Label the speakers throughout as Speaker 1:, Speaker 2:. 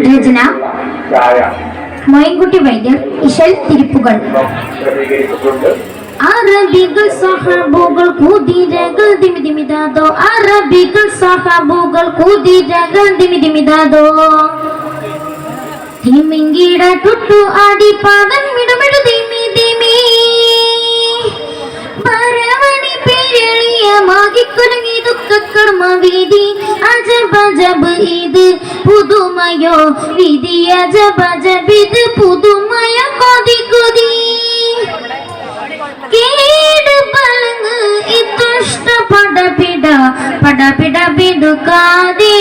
Speaker 1: രചന മോയിൻകുട്ടി വൈദ്യർ. ഇശൽ തിരിപ്പുകൾ. അറബികൾ സഹബുകൾ കുതിരകൾ ദിമിദിമിതാദോ. അറബികൾ സഹബുകൾ കുതിരകൾ ദിമിദിമിതാദോ. തിമിങ്കിട ടുട്ടു ആടി പാദം മിടുമിടു ദിമി ദിമി. പരവണി പേരളിയമാകിക്കുലുങ്ങി ദുഃഖക്കർമ്മ വീതി. അജബജബ് ഇത് പുതുമയോ വിധി. അജബജബ് ഇത് പുതുമയോ കൊതി കൊതി. കേട് പലങ്ങ് ഇതുഷ്ട പടപിട പടപിട പിടുക്കാതെ.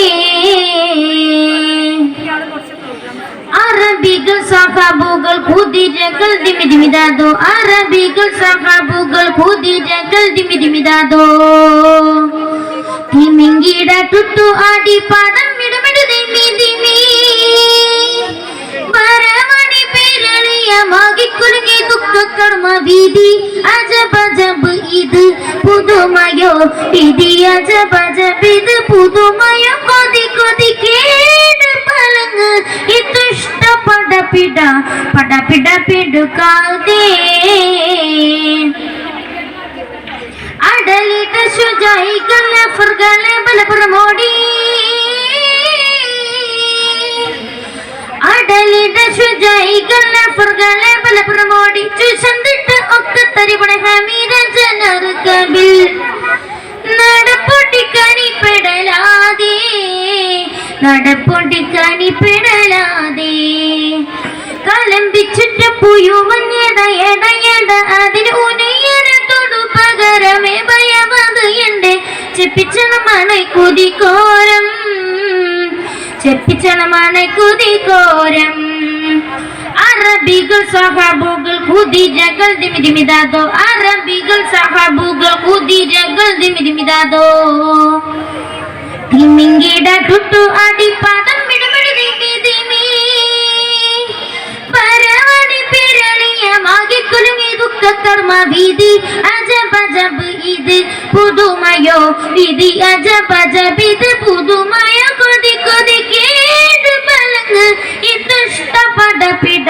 Speaker 1: അറബികൾ സഹബുകൾ കുതിരകൾ ദിമിദിമിതാദോ. അറബികൾ സഹബുകൾ കുതിരകൾ ദിമിദിമിതാദോ. തിമിങ്കിട ടുട്ടു ആടി പാദം മിടുമിടു ദിമി ദിമി. പരവണി പേരളിയമാകിക്കുലുങ്ങി ദുഃഖകർമ്മ വീതി. അജബജബ് ഇത് പുതുമയോ വിധി. അജബജബ് ഇത് പുതുമയോ കൊതി കൊതി. കേട് പലങ്ങ് ഇതുഷ്ട പടപിട പടപിട പിടുക്കാതെ. അടലിട്ട ശുജായികൾ നഫറുകളെ ബലപ്രമോടി. അടലിട്ട ശുജായികൾ നഫറുകളെ ബലപ്രമോടി. ചുശന്തിട്ട് ഒക്കെ തരിപണ ഹമീര ജനർക്കബിൽ. നടപ്പൊട്ടിക്കണി പെടലാതെ നടപ്പൊട്ടിക്കണി പെടലാതെ. കലമ്പിച്ചുറ്റ പുയുവഞ്ഞട എടയട അതിന് ഉനയനത്തോടു പകരമേ ഭയമത് എന്റെ. ചെപ്പിച്ചണമാണ് കുതിക്കോരം ചെപ്പിച്ചണമാണ് കുതിക്കോരം. അറബികൾ സഹബുകൾ കുതിരകൾ ദിമിദിമിതാദോ. അറബികൾ സഹബുകൾ കുതിരകൾ ദിമിദിമിതാദോ. തിമിങ്കിട ടുട്ടു ആടി പാദം മിടുമിടു ദിമി ദിമി. പരവണി പേരളിയമാകിക്കുലുങ്ങി ദുഃഖകർമ്മ വീതി. അജബജബ് ഇത് പുതുമയോ വിധി. അജബജബ് ഇത് പുതുമയോ കൊതി കൊതി. കേട് പലങ്ങ് ഇതുഷ്ട പടപിട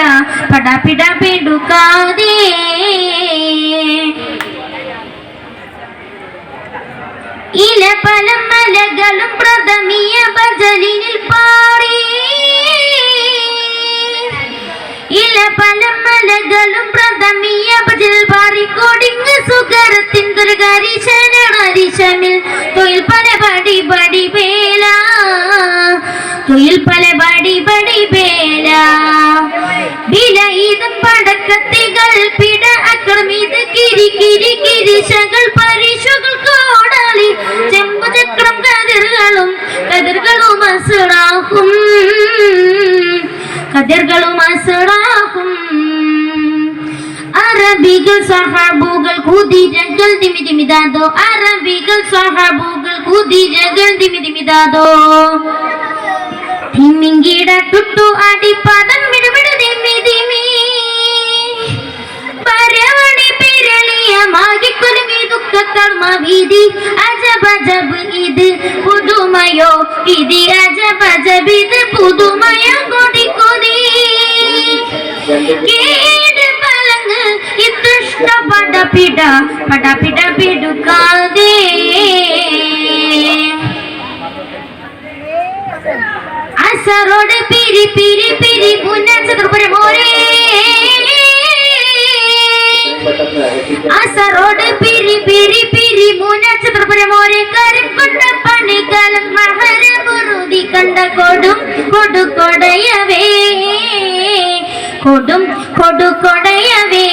Speaker 1: പടപിട പിടുക്കാതെ. ഇല പല മലകളും പ്രഥമിയ ബജലിനിൽ പാറി. ഇല പല മലകളും പ്രഥമിയ ബജലിൽ പാറി. കൊടിങ്ങ് സുഗരത്തിൻ ദുർഗരിശനരിശമിൽ. തൊഴിൽ പല ബടി ബടി വേല. തൊഴിൽ പല ബടി ബടി വേല. വിലയിതും പടക്കത്തികൾ പിട അക്രമിത് കിരി കിരി കിരിശകൾ പരിശുകൾ കോടാലി. ചെമ്പു ചക്രം കതിர்களுം കതിர்களுം അസുറാക്കും കതിர்களுം അസുറാക്കും. അറബികൾ സഹബുകൾ കുതിരകൾ ദിമിദിമിതാദോ. അറബികൾ സഹബുകൾ കുതിരകൾ ദിമിദിമിതാദോ. തിമിങ്കിട ടുട്ടു ആടി പാദം മിടുമിടു ദിമി ദിമി. പരവണി പേരളിയമാകിക്കുലുങ്ങി ദുഃഖകർമ്മ വീതി. അജബജബ് ഇത് പുതുമയോ വിധി. അജബജബ് ഇത് പുതുമയോ കൊതി കൊതി. കേട് പലങ്ങ് ഇതുഷ്ട പടപിട പടപിട പിടുക്കാതെ. അസറോട് പിരി പിരി പിരി പുനഃചതുർപുരമോരേ. അസറോട് പിരി പിരി പിരി മുനഃചതുർപുരമോരേ. കരം കൊണ്ട പണികാലം മഹരമുറുതി കണ്ട കൊടും കൊടുകൊടയവേ. കൊടും കൊടുകൊടയവേ.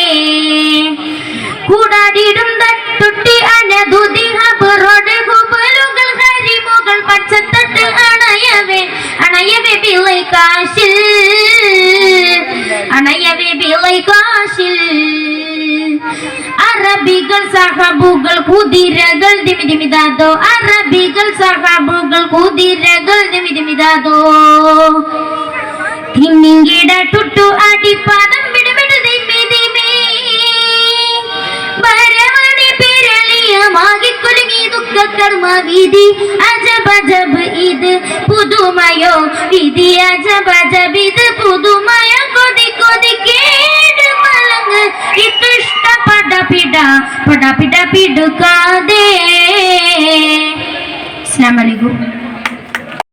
Speaker 1: കൂടാടിടും തട്ടുട്ടി അനധുതി ഹബറോട് ഹുബലുകൾ ഹരിമുകൾ പച്ചത്തട്ട് അണയവേ. അണയവേ ബിളൈ കാശിൽ അണയവേ ബിളൈ കാശിൽ. അറബികൾ സഹബുകൾ കുതിരകൾ ദിമിദിമിതാദോ. അറബികൾ സഹബുകൾ കുതിരകൾ ദിമിദിമിതാദോ. തിമിങ്കിട ടുട്ടു ആടി പാദം മിടുമിടു ദിമി ദിമി. പരവണി പേരളിയമാകിക്കുലുങ്ങി ദുഃഖകർമ്മ വീതി. അജബജബ് ഇത് പുതുമയോ വിധി. അജ ജബജബിത് പുതുമയ കൊതി കൊതിക്കേട് മലങ്ങ് ഇതുഷ്ട പട പിട പിടുക്കാതെ. അസ്സലാമു അലൈക്കും.